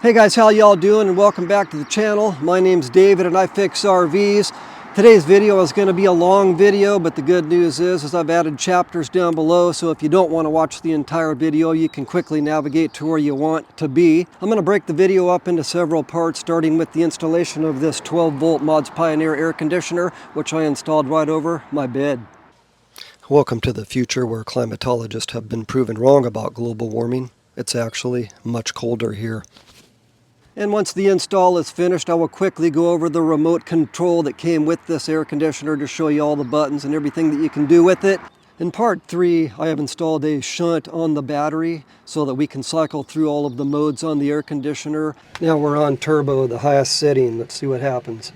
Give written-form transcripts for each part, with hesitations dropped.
Hey guys, how y'all doing, and welcome back to the channel. My name's David and I fix RVs. Today's video is going to be a long video, but the good news is I've added chapters down below, so if you don't want to watch the entire video, you can quickly navigate to where you want to be. I'm going to break the video up into several parts, starting with the installation of this 12-volt ModsPioneer air conditioner, which I installed right over my bed. Welcome to the future where climatologists have been proven wrong about global warming. It's actually much colder here. And once the install is finished, I will quickly go over the remote control that came with this air conditioner to show you all the buttons and everything that you can do with it. In part 3, I have installed a shunt on the battery so that we can cycle through all of the modes on the air conditioner. Now we're on turbo, the highest setting. Let's see what happens.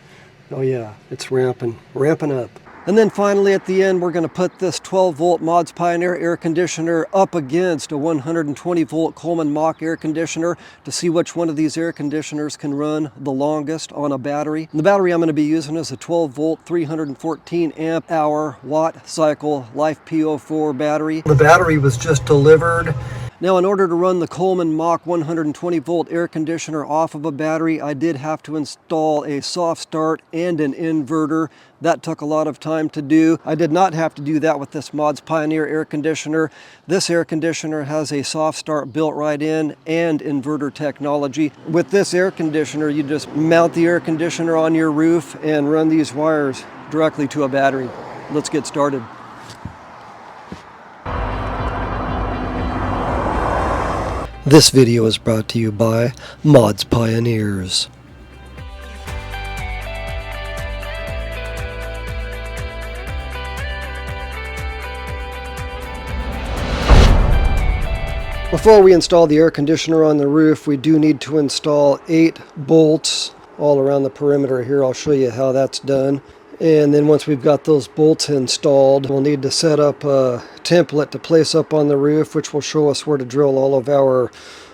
Oh yeah, it's ramping up. And then finally at the end, we're going to put this 12-volt ModsPioneer air conditioner up against a 120-volt Coleman Mach air conditioner to see which one of these air conditioners can run the longest on a battery. And the battery I'm going to be using is a 12-volt, 314 amp hour watt cycle Life P04 battery. The battery was just delivered. Now, in order to run the Coleman Mach 120-volt air conditioner off of a battery, I did have to install a soft start and an inverter. That took a lot of time to do. I did not have to do that with this ModsPioneer air conditioner. This air conditioner has a soft start built right in and inverter technology. With this air conditioner, you just mount the air conditioner on your roof and run these wires directly to a battery. Let's get started. This video is brought to you by ModsPioneers. Before we install the air conditioner on the roof, we do need to install 8 bolts all around the perimeter here. I'll show you how that's done. And then once we've got those bolts installed, we'll need to set up a template to place up on the roof, which will show us where to drill all of our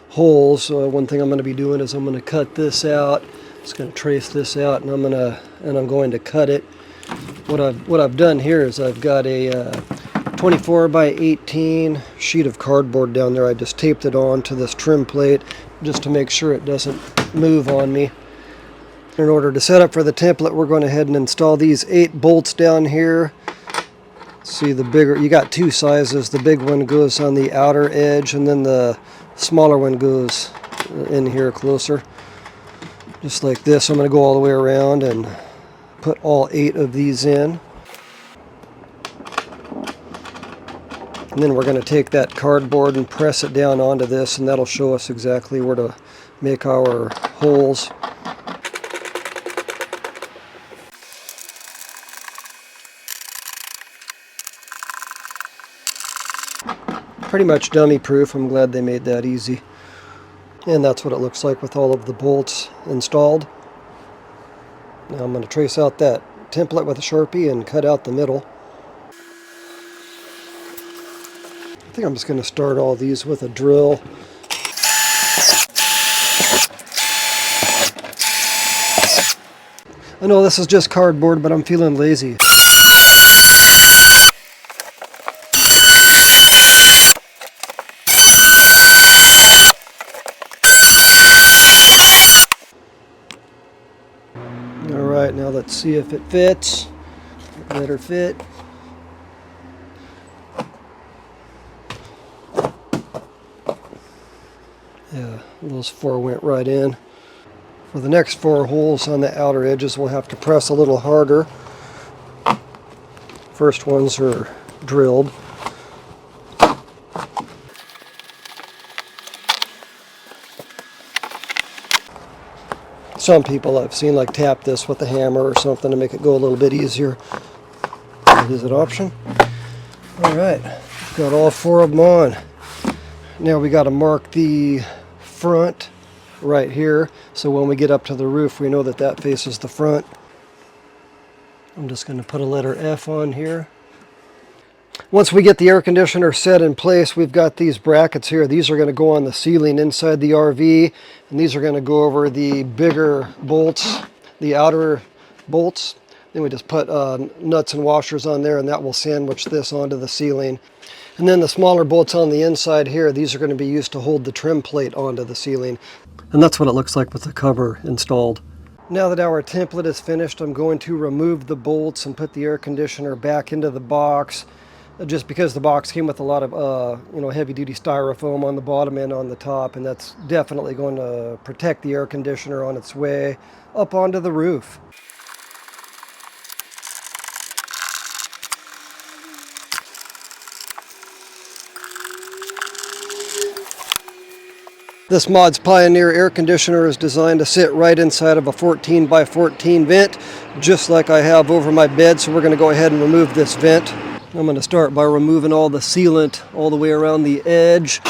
holes. One thing I'm going to be doing is I'm going to cut this out. Just going to trace this out, and I'm going to cut it. What I've done here is I've got a 24 by 18 sheet of cardboard down there. I just taped it on to this trim plate just to make sure it doesn't move on me. In order to set up for the template, we're going ahead and install these 8 bolts down here. See, the bigger, you got 2 sizes. The big one goes on the outer edge, and then the smaller one goes in here closer. Just like this. I'm going to go all the way around and put all 8 of these in. And then we're going to take that cardboard and press it down onto this, and that'll show us exactly where to make our holes. Pretty much dummy proof. I'm glad they made that easy. And that's what it looks like with all of the bolts installed. Now I'm going to trace out that template with a Sharpie and cut out the middle. I think I'm just going to start all these with a drill. I know this is just cardboard, but I'm feeling lazy. Alright, now let's see if it fits. It better fit. Yeah, those 4 went right in. For the next 4 holes on the outer edges, we'll have to press a little harder. First ones are drilled. Some people I've seen like tap this with a hammer or something to make it go a little bit easier. That is an option. Alright, got all 4 of them on. Now we got to mark the front right here, so when we get up to the roof we know that that faces the front. I'm just going to put a letter F on here. Once we get the air conditioner set in place, we've got these brackets here. These are going to go on the ceiling inside the RV, and these are going to go over the bigger bolts, the outer bolts. Then we just put nuts and washers on there, and that will sandwich this onto the ceiling. And then the smaller bolts on the inside here, these are going to be used to hold the trim plate onto the ceiling. And that's what it looks like with the cover installed. Now that our template is finished, I'm going to remove the bolts and put the air conditioner back into the box, just because the box came with a lot of heavy-duty styrofoam on the bottom and on the top, and that's definitely going to protect the air conditioner on its way up onto the roof. This ModsPioneer air conditioner is designed to sit right inside of a 14 by 14 vent, just like I have over my bed, so we're going to go ahead and remove this vent. I'm going to start by removing all the sealant all the way around the edge.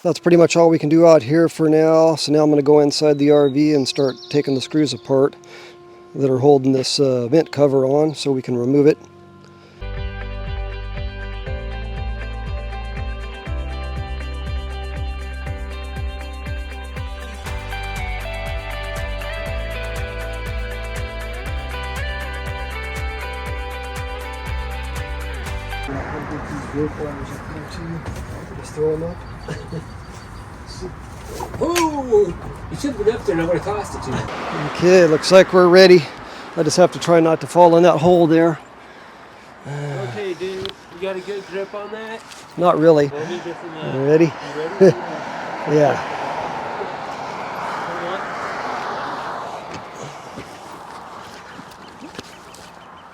That's pretty much all we can do out here for now. So now I'm going to go inside the RV and start taking the screws apart that are holding this vent cover on so we can remove it. Just throw them up. Oh! You should have been up there and I would have tossed it to you. Okay, looks like we're ready. I just have to try not to fall in that hole there. Okay, dude. You got a good grip on that? Not really. You ready? You ready? Yeah.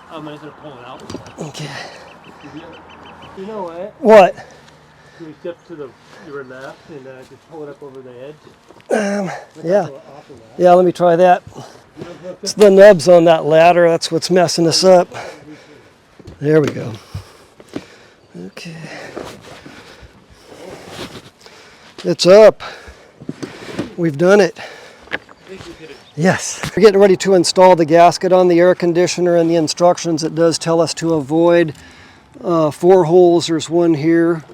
Hold on. I'm going to pull it out. Okay. You know what? What? Can we step to your left and just pull it up over the edge? Yeah. Yeah, let me try that. It's the nubs on that ladder. That's what's messing us up. There we go. Okay. It's up. We've done it. Yes. We're getting ready to install the gasket on the air conditioner, and the instructions, it does tell us to avoid 4 holes. There's one here,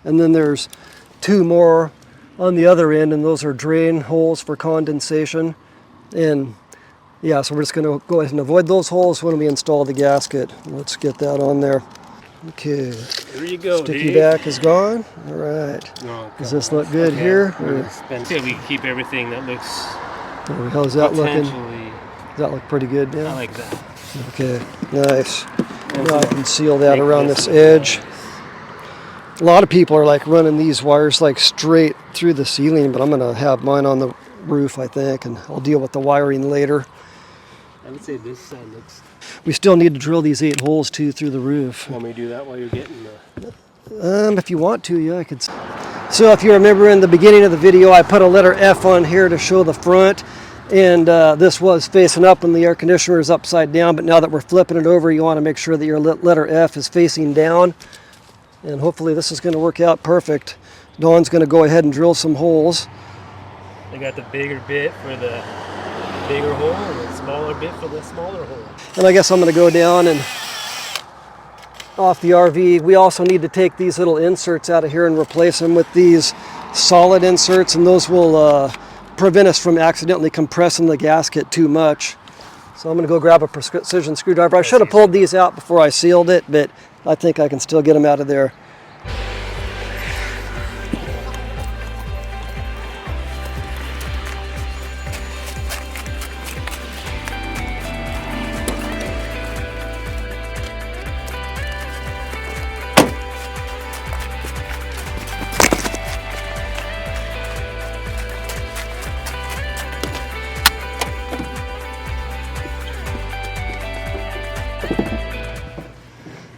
and then there's 2 more on the other end, and those are drain holes for condensation. And yeah, so we're just going to go ahead and avoid those holes when we install the gasket. Let's get that on there. Okay. Here you go, Sticky Dave. back is gone. All right. Oh, Does this look good here? We keep everything that looks How's that looking? potentially. Does that look pretty good now? I like that. Okay, nice. Now I can seal that Make around this this edge. A lot of people are like running these wires like straight through the ceiling, but I'm gonna have mine on the roof, I think, and I'll deal with the wiring later. I would say this side looks. We still need to drill these 8 holes too through the roof. Want me to do that while you're getting the. If you want to, yeah, I could. So if you remember in the beginning of the video, I put a letter F on here to show the front, and this was facing up when the air conditioner is upside down, but now that we're flipping it over, you want to make sure that your letter F is facing down, and hopefully this is going to work out perfect. Dawn's going to go ahead and drill some holes. They got the bigger bit for the bigger hole and the smaller bit for the smaller hole. And I guess I'm going to go down and off the RV. We also need to take these little inserts out of here and replace them with these solid inserts, and those will prevent us from accidentally compressing the gasket too much. So I'm going to go grab a precision screwdriver. I should have pulled these out before I sealed it, but I think I can still get them out of there.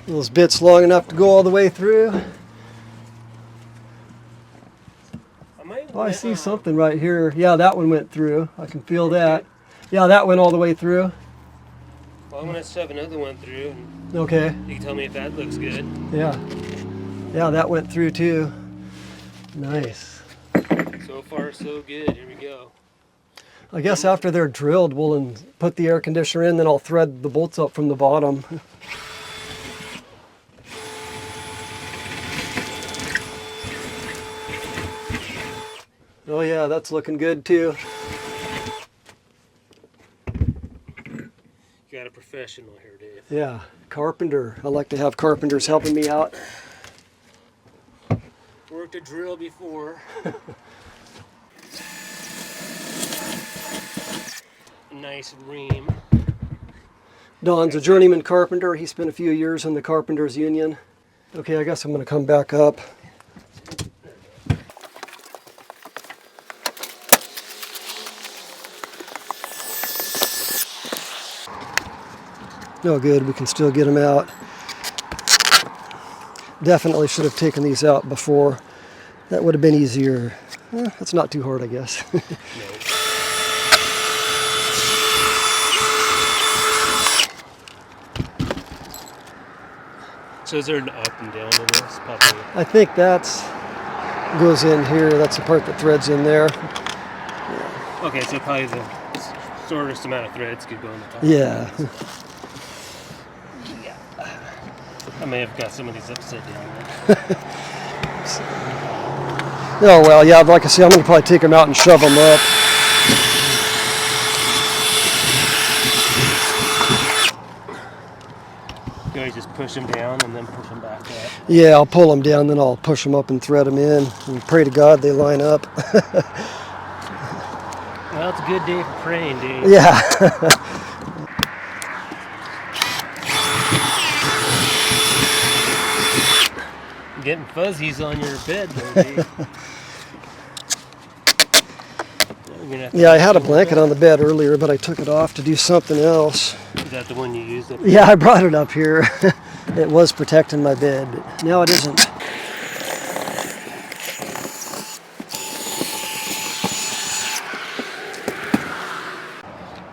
Those bits long enough to go all the way through. Oh, I see something right here. Yeah, that one went through. I can feel that. Yeah, that went all the way through. Well, I'm gonna shove another one through. And okay. you can tell me if that looks good. Yeah. Yeah, that went through too. Nice. So far, so good. Here we go. I guess after they're drilled, we'll put the air conditioner in, then I'll thread the bolts up from the bottom. Oh yeah, that's looking good too. You got a professional here, Dave. Yeah, carpenter. I like to have carpenters helping me out. Worked a drill before. Nice ream. Don's a journeyman carpenter. He spent a few years in the Carpenters Union. Okay, I guess I'm going to come back up. No good, we can still get them out. Definitely should have taken these out before. That would have been easier. It's not too hard, I guess. No. So is there an up and down in this? Probably. I think goes in here. That's the part that threads in there. Yeah. Okay, so probably the shortest amount of threads could go in the top. Yeah. I may have got some of these upside down. Oh well, yeah, like I said, I'm going to probably take them out and shove them up. You always just push them down and then push them back up. Yeah, I'll pull them down, then I'll push them up and thread them in, and pray to God they line up. Well, it's a good day for praying, Dave. Yeah. Getting fuzzies on your bed, though, Dave. Yeah, I had a blanket on the bed earlier, but I took it off to do something else. Is that the one you used? Yeah, I brought it up here. It was protecting my bed, but now it isn't.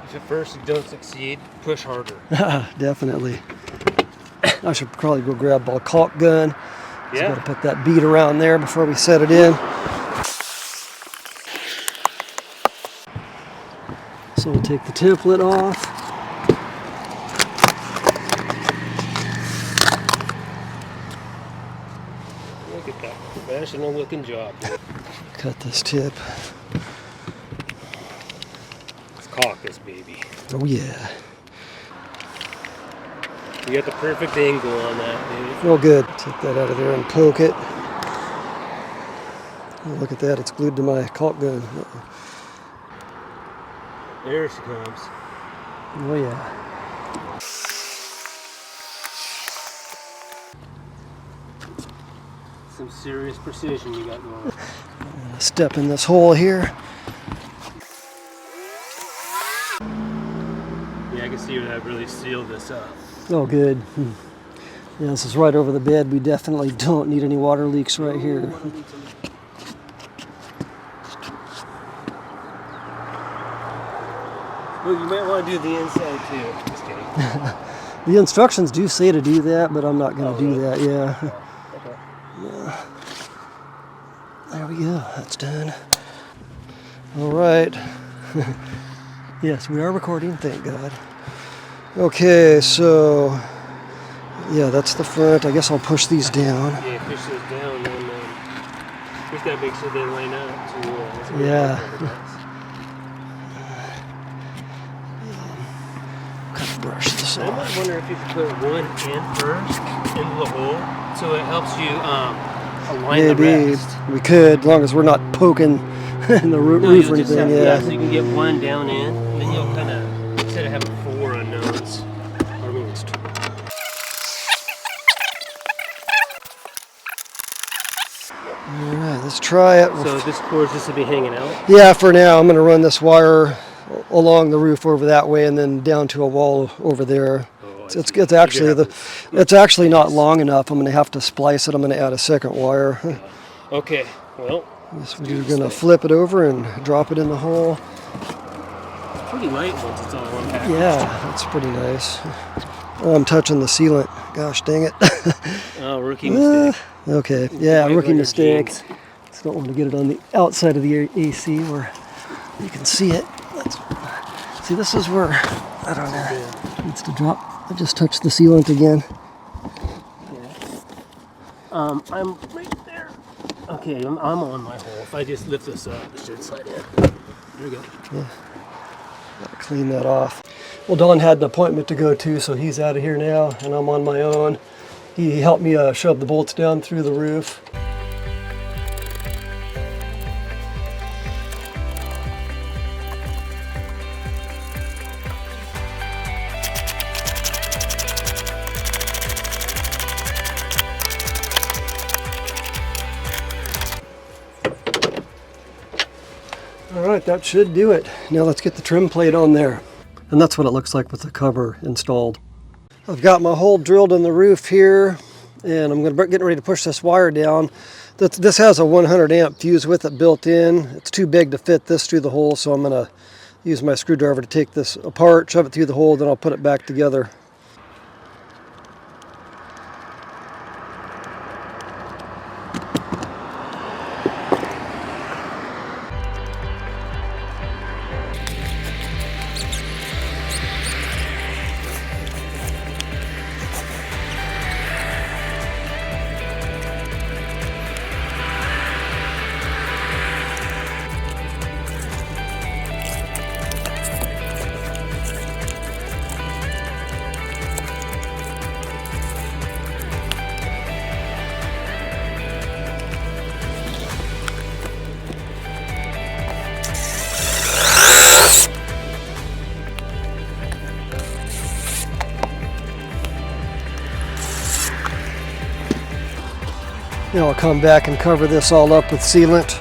If at first you don't succeed, push harder. Definitely. I should probably go grab a caulk gun. Yeah. Got to put that bead around there before we set it in. So we'll take the template off. Look at that professional looking job. Cut this tip. Let's caulk this baby. Oh yeah. You got the perfect angle on that, dude. Oh good. Take that out of there and poke it. Oh, look at that, it's glued to my caulk gun. There she comes. Oh yeah. Some serious precision you got going. Step in this hole here. Yeah, I can see where that really sealed this up. Oh good. Yeah, this is right over the bed. We definitely don't need any water leaks right here. Well, you might want to do the inside too. Just kidding. The instructions do say to do that, but I'm not going to do really? that. Yeah. Okay. Yeah. There we go. That's done. All right. Yes, we are recording. Thank God. Okay, so yeah, that's the front. I guess I'll push these down. Yeah, push those down, and just gotta make sure they line up too. Yeah. Brush this I off. might wonder if you could put one in first into the hole, so it helps you align the Maybe rest. we could, as long as we're not poking in the roof you'll or just anything. have, Yeah. so you can get one down in, and then you'll kind of, instead of having 4 unknowns, or maybe it's 2. All right, let's try it. So this cord's just to be hanging out. Yeah, for now, I'm going to run this wire along the roof over that way and then down to a wall over there. Oh, It's actually it's actually not long enough. I'm going to have to splice it. I'm going to add a second wire. Okay, well. We're going to flip it over and drop it in the hole. Pretty light once it's all unpacked. Yeah, that's pretty nice. Oh, I'm touching the sealant. Gosh dang it. Oh, rookie mistake. Okay, yeah, rookie mistake. Jeans. Just don't want to get it on the outside of the AC where you can see it. See, this is where, I don't know, it needs to drop. I just touched the sealant again. I'm right there. Okay, I'm on my hole. If I just lift this up, it should slide in. There we go. Yeah. Gotta clean that off. Well, Don had an appointment to go to, so he's out of here now, and I'm on my own. He helped me shove the bolts down through the roof. All right, that should do it. Now let's get the trim plate on there. And that's what it looks like with the cover installed. I've got my hole drilled in the roof here, and I'm getting ready to push this wire down. This has a 100 amp fuse with it built in. It's too big to fit this through the hole, so I'm gonna use my screwdriver to take this apart, shove it through the hole, then I'll put it back together. Now I'll come back and cover this all up with sealant.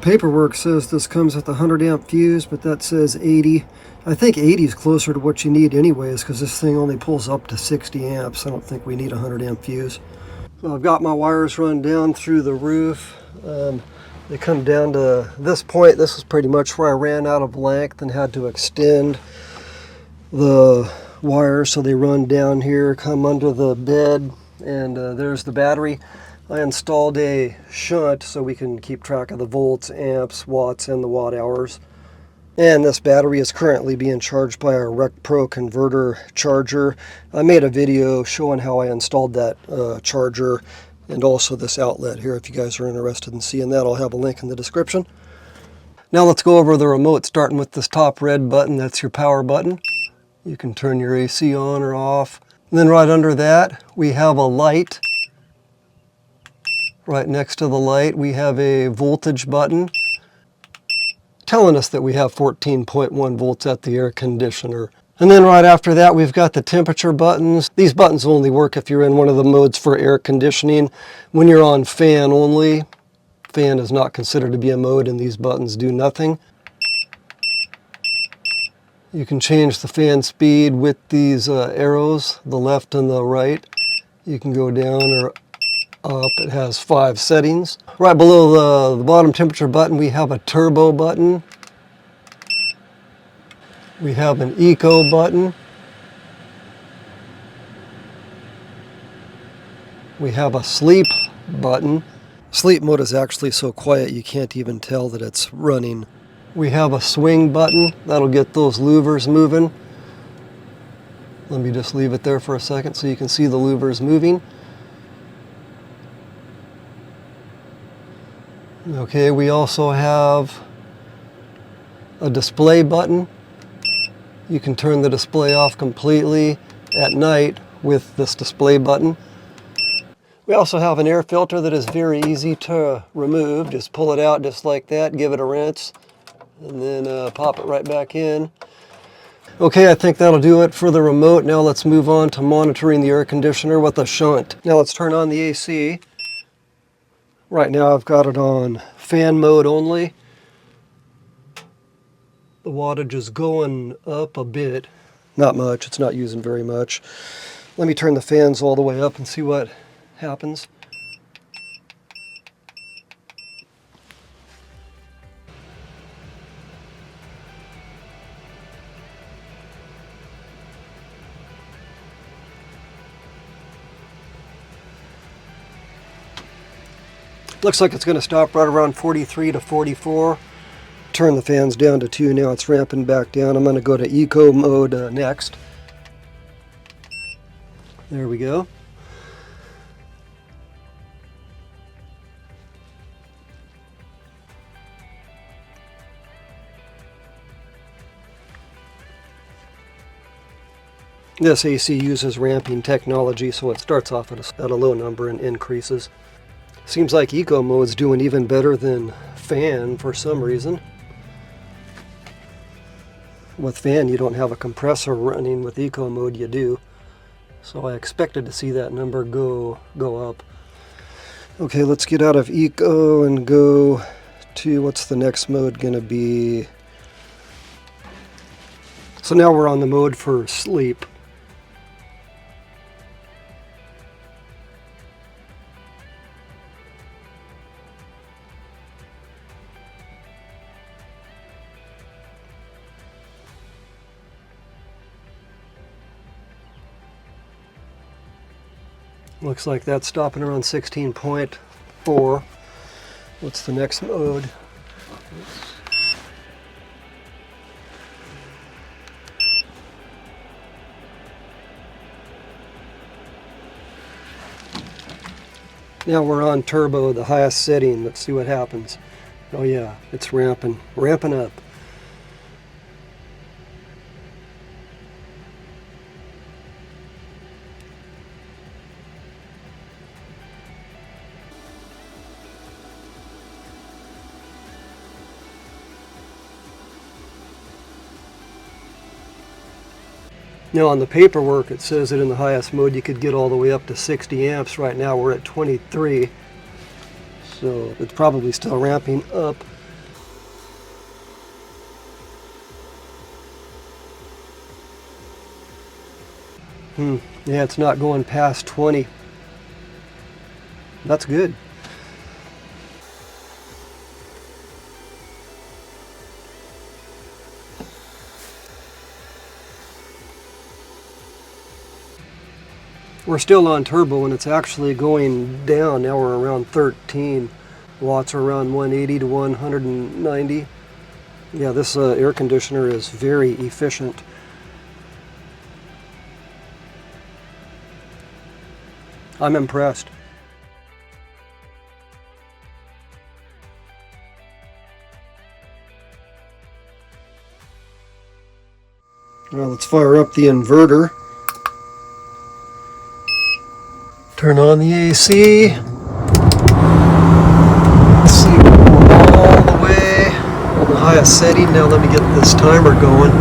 Paperwork says this comes with a 100 amp fuse, but that says 80. I think 80 is closer to what you need anyways, because this thing only pulls up to 60 amps. I don't think we need a 100 amp fuse. So I've got my wires run down through the roof. They come down to this point. This is pretty much where I ran out of length and had to extend the wires, so they run down here, come under the bed, and there's the battery. I installed a shunt so we can keep track of the volts, amps, watts, and the watt hours. And this battery is currently being charged by our Rec Pro converter charger. I made a video showing how I installed that charger and also this outlet here. If you guys are interested in seeing that, I'll have a link in the description. Now let's go over the remote, starting with this top red button. That's your power button. You can turn your AC on or off. And then right under that, we have a light. Right next to the light, we have a voltage button telling us that we have 14.1 volts at the air conditioner. And then right after that, we've got the temperature buttons. These buttons only work if you're in one of the modes for air conditioning. When you're on fan only, fan is not considered to be a mode, and these buttons do nothing. You can change the fan speed with these arrows, the left and the right. You can go down or up. It has 5 settings. Right below the bottom temperature button, we have a turbo button. We have an eco button. We have a sleep button. Sleep mode is actually so quiet you can't even tell that it's running. We have a swing button. That'll get those louvers moving. Let me just leave it there for a second so you can see the louvers moving. Okay, we also have a display button. You can turn the display off completely at night with this display button. We also have an air filter that is very easy to remove. Just pull it out just like that, give it a rinse, and then pop it right back in. Okay, I think that'll do it for the remote. Now let's move on to monitoring the air conditioner with a shunt. Now let's turn on the AC. Right now I've got it on fan mode only. The wattage is going up a bit. Not much, it's not using very much. Let me turn the fans all the way up and see what happens. Looks like it's going to stop right around 43 to 44. Turn the fans down to 2. Now it's ramping back down. I'm going to go to eco mode next. There we go. This AC uses ramping technology, so it starts off at a low number and increases. Seems like eco mode's doing even better than fan for some reason. With fan you don't have a compressor running, with eco mode you do. So I expected to see that number go up. Okay, let's get out of eco and go to, what's the next mode gonna be? So now we're on the mode for sleep. Looks like that's stopping around 16.4. What's the next mode? Now we're on turbo, the highest setting. Let's see what happens. Oh yeah, it's ramping up. Now on the paperwork it says that in the highest mode you could get all the way up to 60 amps. Right now we're at 23, so it's probably still ramping up. Yeah, it's not going past 20. That's good. We're still on turbo and it's actually going down. Now we're around 13 watts, or around 180 to 190. Yeah, this air conditioner is very efficient. I'm impressed. Now let's fire up the inverter. Turn on the AC. Let's see, we're going all the way on the highest setting. Now let me get this timer going.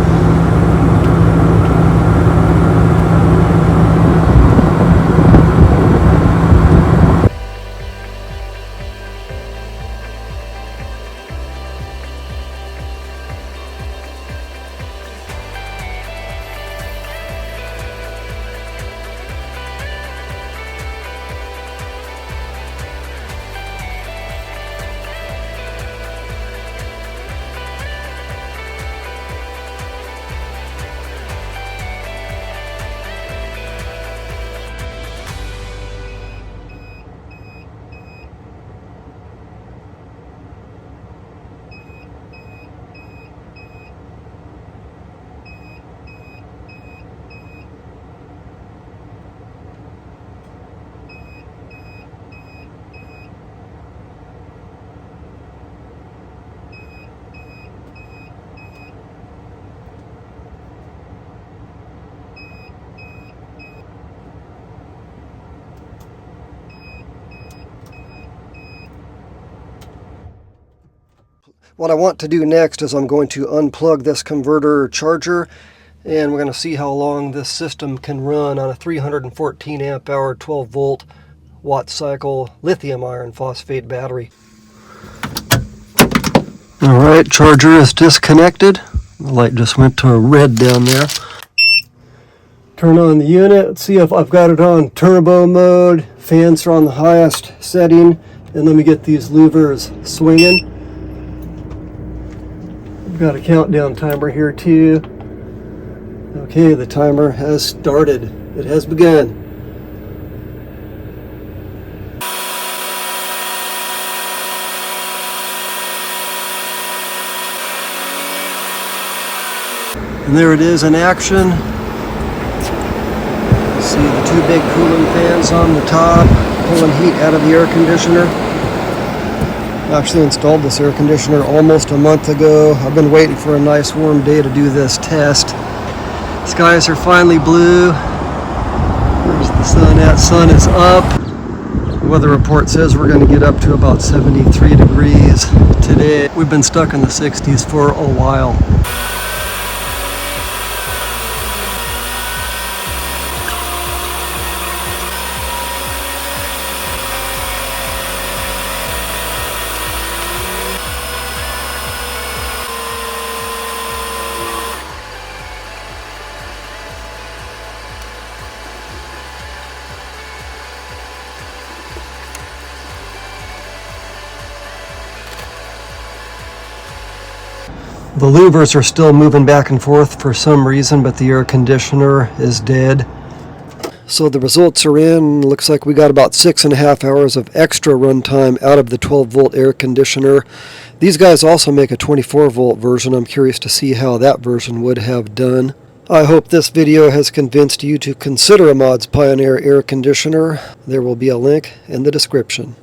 What I want to do next is I'm going to unplug this converter charger, and we're going to see how long this system can run on a 314 amp hour 12 volt watt cycle lithium iron phosphate battery. All right, charger is disconnected. The light just went to a red down there. Turn on the unit. Let's see if I've got it on turbo mode. Fans are on the highest setting. And let me get these louvers swinging. I've got a countdown timer here too. Okay, the timer has started. It has begun. And there it is in action. See the two big cooling fans on the top, pulling heat out of the air conditioner. I actually installed this air conditioner almost a month ago. I've been waiting for a nice warm day to do this test. Skies are finally blue. Where's the sun at? Sun is up. The weather report says we're going to get up to about 73 degrees today. We've been stuck in the 60s for a while. The louvers are still moving back and forth for some reason, but the air conditioner is dead. So the results are in. Looks like we got about 6.5 hours of extra runtime out of the 12 volt air conditioner. These guys also make a 24 volt version. I'm curious to see how that version would have done. I hope this video has convinced you to consider a ModsPioneer air conditioner. There will be a link in the description.